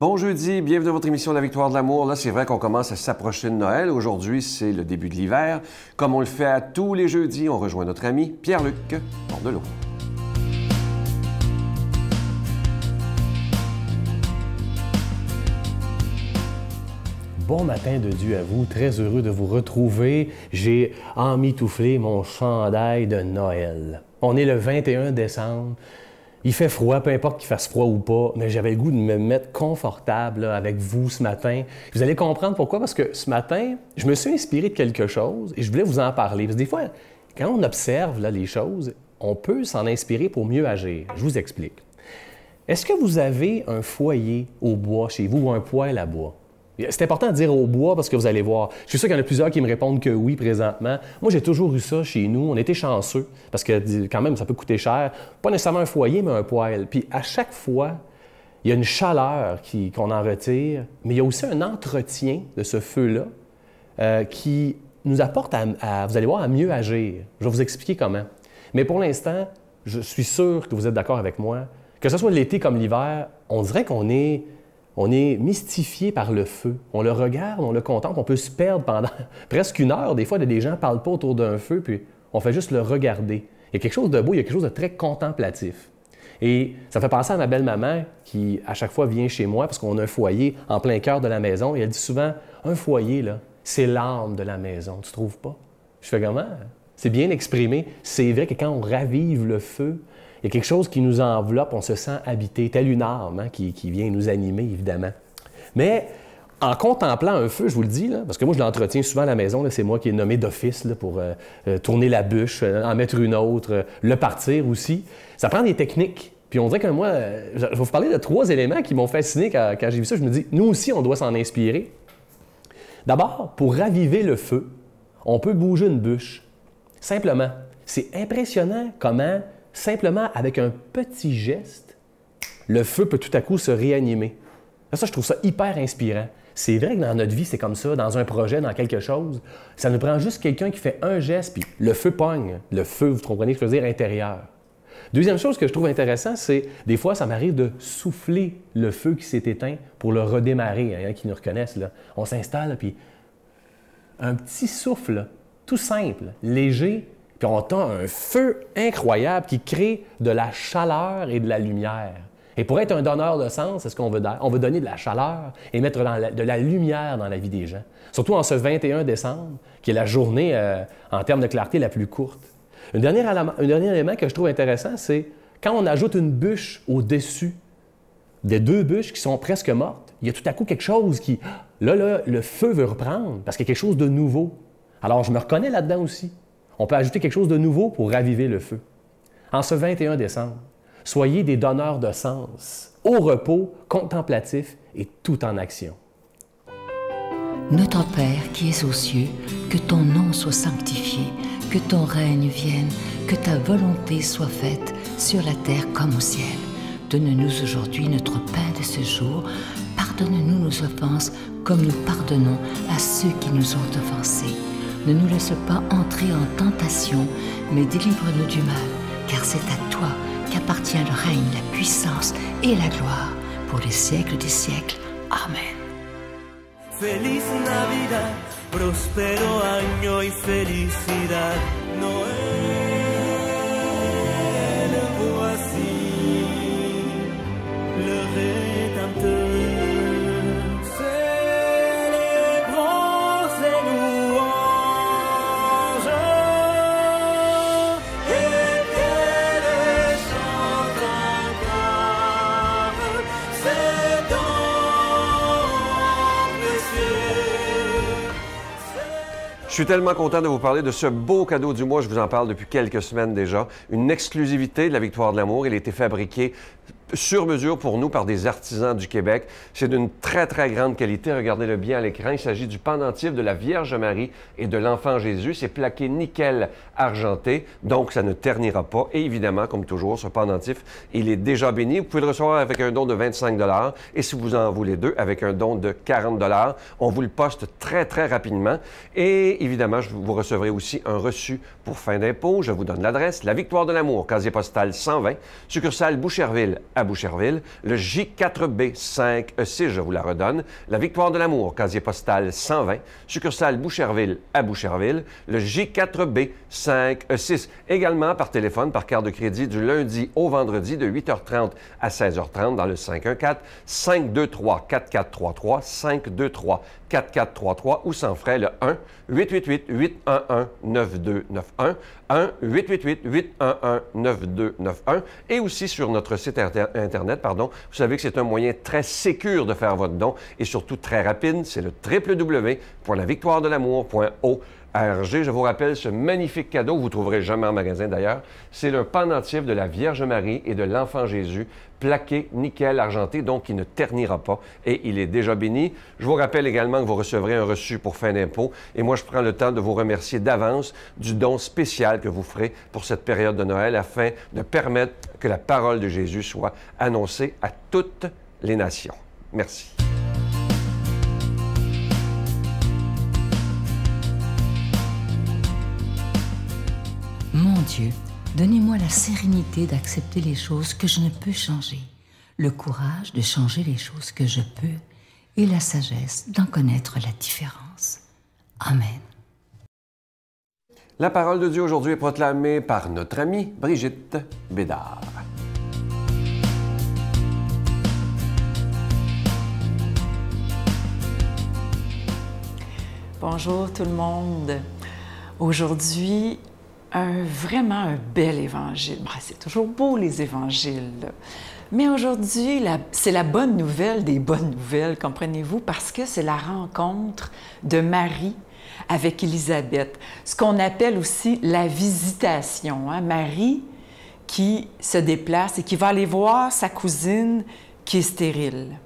Bon jeudi, bienvenue dans votre émission La Victoire de l'amour. Là, c'est vrai qu'on commence à s'approcher de Noël. Aujourd'hui, c'est le début de l'hiver. Comme on le fait à tous les jeudis, on rejoint notre ami Pierre-Luc Bordelot. Bon matin de Dieu à vous, très heureux de vous retrouver. J'ai emmitouflé mon chandail de Noël. On est le 21 décembre. Il fait froid, peu importe qu'il fasse froid ou pas, mais j'avais le goût de me mettre confortable là, avec vous ce matin. Vous allez comprendre pourquoi, parce que ce matin, je me suis inspiré de quelque chose et je voulais vous en parler. Parce que des fois, quand on observe là, les choses, on peut s'en inspirer pour mieux agir. Je vous explique. Est-ce que vous avez un foyer au bois chez vous ou un poêle à bois? C'est important de dire au bois parce que vous allez voir. Je suis sûr qu'il y en a plusieurs qui me répondent que oui présentement. Moi, j'ai toujours eu ça chez nous. On était chanceux parce que quand même, ça peut coûter cher. Pas nécessairement un foyer, mais un poêle. Puis à chaque fois, il y a une chaleur qu'on en retire, mais il y a aussi un entretien de ce feu-là qui nous apporte vous allez voir, à mieux agir. Je vais vous expliquer comment. Mais pour l'instant, je suis sûr que vous êtes d'accord avec moi. Que ce soit l'été comme l'hiver, on dirait qu'on est mystifié par le feu. On le regarde, on le contemple, on peut se perdre pendant presque une heure. Des fois, des gens ne parlent pas autour d'un feu, puis on fait juste le regarder. Il y a quelque chose de beau, il y a quelque chose de très contemplatif. Et ça fait penser à ma belle-maman qui, à chaque fois, vient chez moi parce qu'on a un foyer en plein cœur de la maison. Et elle dit souvent, un foyer, là, c'est l'âme de la maison. Tu trouves pas? Je fais comment? C'est bien exprimé. C'est vrai que quand on ravive le feu, il y a quelque chose qui nous enveloppe, on se sent habité, telle une âme qui vient nous animer, évidemment. Mais en contemplant un feu, je vous le dis, là, parce que moi, je l'entretiens souvent à la maison, c'est moi qui est nommé d'office pour tourner la bûche, en mettre une autre, le partir aussi. Ça prend des techniques. Puis on dirait que moi, je vais vous parler de 3 éléments qui m'ont fasciné quand j'ai vu ça. Je me dis, nous aussi, on doit s'en inspirer. D'abord, pour raviver le feu, on peut bouger une bûche. Simplement. C'est impressionnant comment... Simplement, avec un petit geste, le feu peut tout à coup se réanimer. Ça, je trouve ça hyper inspirant. C'est vrai que dans notre vie, c'est comme ça, dans un projet, dans quelque chose. Ça nous prend juste quelqu'un qui fait un geste, puis le feu pogne. Le feu, vous comprenez ce que je veux dire, intérieur. Deuxième chose que je trouve intéressant, c'est des fois, ça m'arrive de souffler le feu qui s'est éteint pour le redémarrer. Il y en a qui nous reconnaissent. Là. On s'installe, puis un petit souffle, là, tout simple, léger, puis on entend un feu incroyable qui crée de la chaleur et de la lumière. Et pour être un donneur de sens, c'est ce qu'on veut dire. On veut donner de la chaleur et mettre de la lumière dans la vie des gens. Surtout en ce 21 décembre, qui est la journée, en termes de clarté, la plus courte. Un dernier élément que je trouve intéressant, c'est quand on ajoute une bûche au-dessus des 2 bûches qui sont presque mortes, il y a tout à coup quelque chose qui... Là, le feu veut reprendre parce qu'il y a quelque chose de nouveau. Alors, je me reconnais là-dedans aussi. On peut ajouter quelque chose de nouveau pour raviver le feu. En ce 21 décembre, soyez des donneurs de sens, au repos, contemplatif et tout en action. Notre Père qui es aux cieux, que ton nom soit sanctifié, que ton règne vienne, que ta volonté soit faite sur la terre comme au ciel. Donne-nous aujourd'hui notre pain de ce jour. Pardonne-nous nos offenses comme nous pardonnons à ceux qui nous ont offensés. Ne nous laisse pas entrer en tentation, mais délivre-nous du mal, car c'est à toi qu'appartient le règne, la puissance et la gloire, pour les siècles des siècles. Amen. Feliz Navidad, prospero año y felicidad. Noël, voici le Rédempteur. Je suis tellement content de vous parler de ce beau cadeau du mois. Je vous en parle depuis quelques semaines déjà. Une exclusivité de la Victoire de l'amour. Il a été fabriqué sur mesure pour nous par des artisans du Québec. C'est d'une très, très grande qualité. Regardez-le bien à l'écran. Il s'agit du pendentif de la Vierge Marie et de l'Enfant Jésus. C'est plaqué nickel argenté, donc ça ne ternira pas. Et évidemment, comme toujours, ce pendentif, il est déjà béni. Vous pouvez le recevoir avec un don de 25 $ et si vous en voulez 2, avec un don de 40 $. On vous le poste très, très rapidement. Et évidemment, vous recevrez aussi un reçu pour fin d'impôt. Je vous donne l'adresse. La Victoire de l'amour, casier postal 120, succursale Boucherville à à Boucherville. Le J4B5E6, je vous la redonne. La Victoire de l'amour, casier postal 120, succursale Boucherville à Boucherville. Le J4B5E6, également par téléphone, par carte de crédit du lundi au vendredi de 8h30 à 16h30 dans le 514-523-4433, 523-4433 ou sans frais le 1-888-811-9291, 1-888-811-9291 et aussi sur notre site Internet, vous savez que c'est un moyen très sécure de faire votre don et surtout très rapide, c'est le www.lavictoiredelamour.org. Je vous rappelle ce magnifique cadeau, vous ne trouverez jamais en magasin d'ailleurs, c'est le pendentif de la Vierge Marie et de l'Enfant Jésus, plaqué, nickel, argenté, donc il ne ternira pas et il est déjà béni. Je vous rappelle également que vous recevrez un reçu pour fin d'impôt et moi je prends le temps de vous remercier d'avance du don spécial que vous ferez pour cette période de Noël afin de permettre que la parole de Jésus soit annoncée à toutes les nations. Merci. Mon Dieu, donnez-moi la sérénité d'accepter les choses que je ne peux changer, le courage de changer les choses que je peux et la sagesse d'en connaître la différence. Amen. La parole de Dieu aujourd'hui est proclamée par notre amie Brigitte Bédard. Bonjour tout le monde. Aujourd'hui, vraiment un bel évangile. C'est toujours beau les évangiles, là. Mais aujourd'hui, c'est la bonne nouvelle des bonnes nouvelles, comprenez-vous, parce que c'est la rencontre de Marie avec Élisabeth, ce qu'on appelle aussi la visitation. Hein? Marie qui se déplace et qui va aller voir sa cousine qui est stérile.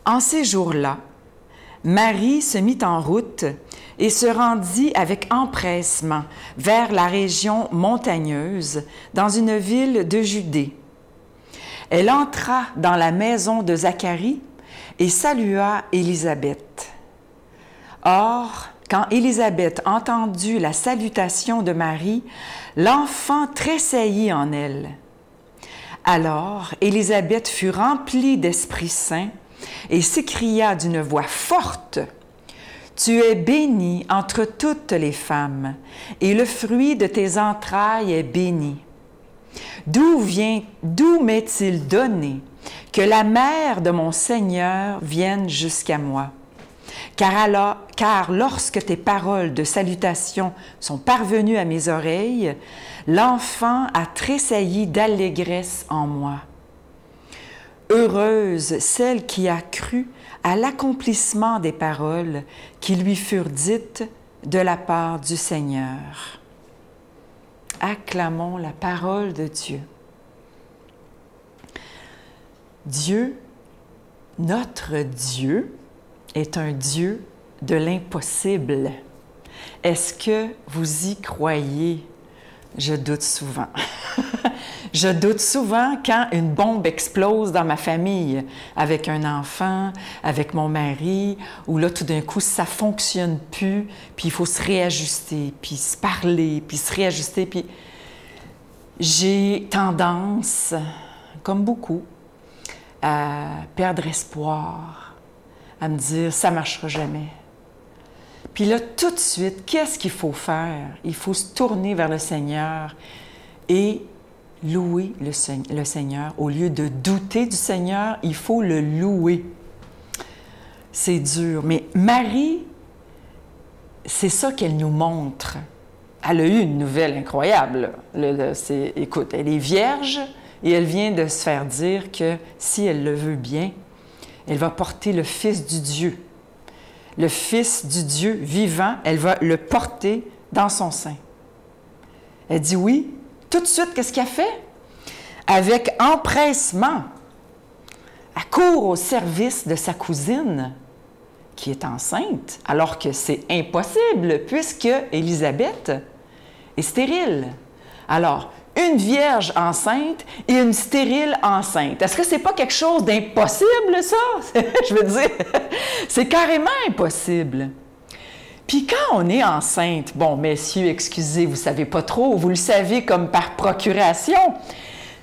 En ces jours-là, Marie se mit en route et se rendit avec empressement vers la région montagneuse, dans une ville de Judée. Elle entra dans la maison de Zacharie et salua Élisabeth. Or, quand Élisabeth entendit la salutation de Marie, l'enfant tressaillit en elle. Alors, Élisabeth fut remplie d'Esprit Saint et s'écria d'une voix forte: « Tu es bénie entre toutes les femmes, et le fruit de tes entrailles est béni. D'où m'est-il donné que la mère de mon Seigneur vienne jusqu'à moi? Car lorsque tes paroles de salutation sont parvenues à mes oreilles, l'enfant a tressailli d'allégresse en moi. Heureuse celle qui a cru à l'accomplissement des paroles qui lui furent dites de la part du Seigneur. » Acclamons la parole de Dieu. Dieu, notre Dieu, est un Dieu de l'impossible. Est-ce que vous y croyez? Je doute souvent. Je doute souvent quand une bombe explose dans ma famille, avec un enfant, avec mon mari, où là, tout d'un coup, ça ne fonctionne plus, puis il faut se réajuster, puis se parler, puis se réajuster, puis j'ai tendance, comme beaucoup, à perdre espoir, à me dire « ça ne marchera jamais ». Puis là, tout de suite, qu'est-ce qu'il faut faire? Il faut se tourner vers le Seigneur et louer le Seigneur. Au lieu de douter du Seigneur, il faut le louer. C'est dur. Mais Marie, c'est ça qu'elle nous montre. Elle a eu une nouvelle incroyable. Écoute, elle est vierge et elle vient de se faire dire que si elle le veut bien, elle va porter le Fils du Dieu. Le Fils du Dieu vivant, elle va le porter dans son sein. Elle dit oui. Tout de suite, qu'est-ce qu'elle fait? Avec empressement, elle court au service de sa cousine qui est enceinte, alors que c'est impossible puisque Élisabeth est stérile. Alors, une vierge enceinte et une stérile enceinte. Est-ce que c'est pas quelque chose d'impossible, ça? Je veux dire, c'est carrément impossible. Puis quand on est enceinte, bon, messieurs, excusez, vous ne savez pas trop, vous le savez comme par procuration,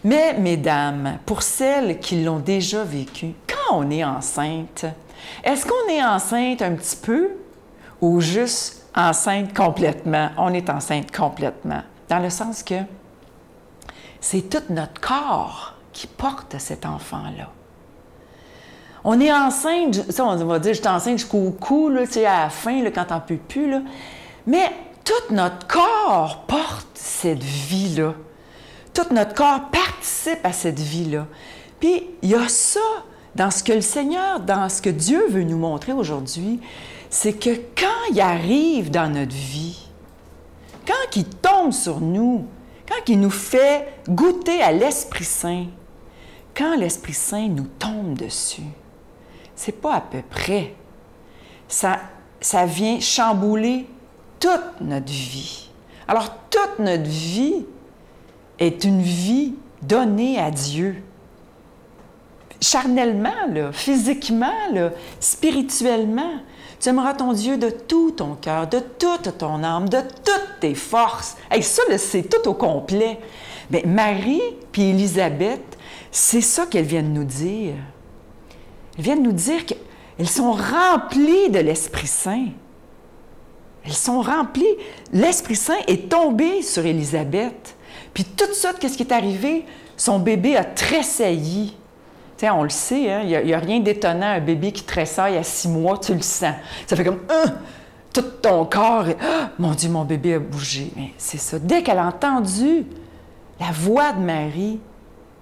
Mais, mesdames, pour celles qui l'ont déjà vécu, quand on est enceinte, est-ce qu'on est enceinte un petit peu ou juste enceinte complètement? On est enceinte complètement, dans le sens que c'est tout notre corps qui porte cet enfant-là. On est enceinte, ça on va dire, je suis enceinte jusqu'au cou, là, à la fin, là, quand t'en peux plus, là. Mais tout notre corps porte cette vie-là. Tout notre corps participe à cette vie-là. Puis, il y a ça dans ce que le Seigneur, dans ce que Dieu veut nous montrer aujourd'hui, c'est que quand il arrive dans notre vie, quand il tombe sur nous, quand il nous fait goûter à l'Esprit Saint, quand l'Esprit Saint nous tombe dessus, c'est pas à peu près. Ça vient chambouler toute notre vie. Alors, toute notre vie est une vie donnée à Dieu. Charnellement, là, physiquement, là, spirituellement. Tu aimeras ton Dieu de tout ton cœur, de toute ton âme, de toutes tes forces. Hey, ça, là, c'est tout au complet. Bien, Marie puis Élisabeth, c'est ça qu'elles viennent nous dire. Elles viennent nous dire qu'elles sont remplies de l'Esprit Saint. Elles sont remplies. L'Esprit Saint est tombé sur Élisabeth. Puis tout ça, qu'est-ce qui est arrivé? Son bébé a tressailli. Tu sais, on le sait, hein? Il n'y a rien d'étonnant, un bébé qui tressaille à 6 mois, tu le sens. Ça fait comme tout ton corps. Mon Dieu, mon bébé a bougé. Mais c'est ça. Dès qu'elle a entendu la voix de Marie,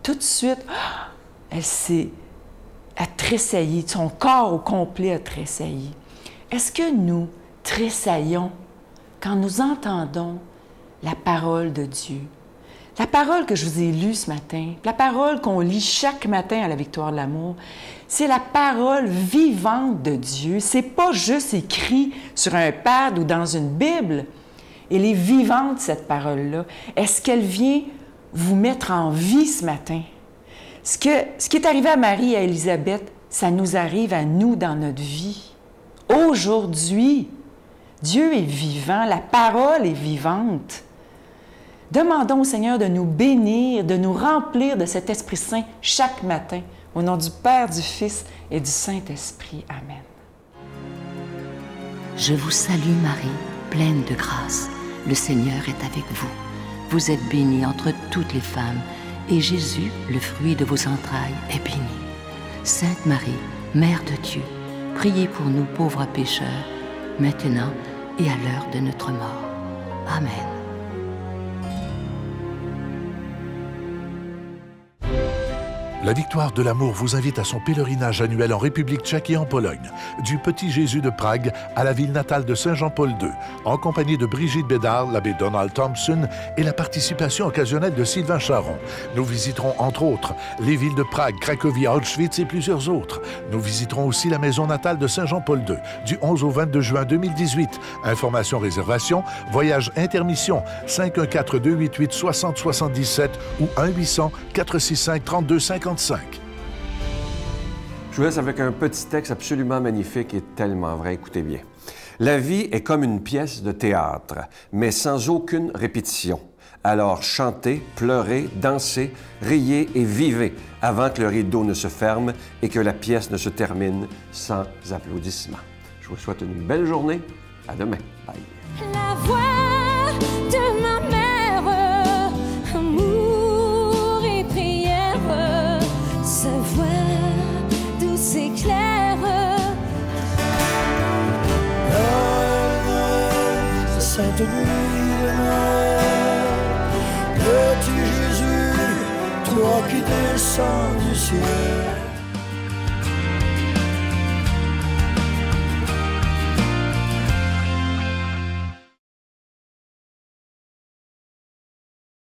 tout de suite, elle a tressailli. Son corps au complet a tressailli. Est-ce que nous tressaillons quand nous entendons la parole de Dieu? La parole que je vous ai lue ce matin, la parole qu'on lit chaque matin à la Victoire de l'amour, c'est la parole vivante de Dieu. C'est pas juste écrit sur un pad ou dans une Bible. Elle est vivante, cette parole-là. Est-ce qu'elle vient vous mettre en vie ce matin? Ce qui est arrivé à Marie et à Élisabeth, ça nous arrive à nous dans notre vie. Aujourd'hui, Dieu est vivant, la parole est vivante. Demandons au Seigneur de nous bénir, de nous remplir de cet Esprit Saint chaque matin. Au nom du Père, du Fils et du Saint-Esprit. Amen. Je vous salue Marie, pleine de grâce. Le Seigneur est avec vous. Vous êtes bénie entre toutes les femmes, et Jésus, le fruit de vos entrailles, est béni. Sainte Marie, Mère de Dieu, priez pour nous pauvres pécheurs, maintenant et à l'heure de notre mort. Amen. La Victoire de l'amour vous invite à son pèlerinage annuel en République tchèque et en Pologne, du Petit Jésus de Prague à la ville natale de Saint Jean-Paul II, en compagnie de Brigitte Bédard, l'abbé Donald Thompson et la participation occasionnelle de Sylvain Charon. Nous visiterons entre autres les villes de Prague, Cracovie, Auschwitz et plusieurs autres. Nous visiterons aussi la maison natale de Saint Jean-Paul II, du 11 au 22 juin 2018. Informations, réservations, voyage intermission, 514-288-6077 ou 1-800-465-3255. Je vous laisse avec un petit texte absolument magnifique et tellement vrai. Écoutez bien. La vie est comme une pièce de théâtre, mais sans aucune répétition. Alors chantez, pleurez, dansez, riez et vivez avant que le rideau ne se ferme et que la pièce ne se termine sans applaudissements. Je vous souhaite une belle journée. À demain. Bye. La voix de ma mère, amour et prière, sa voix douce et claire. Noël, Sainte Nuit de Noël, petit Jésus, toi qui descends du ciel.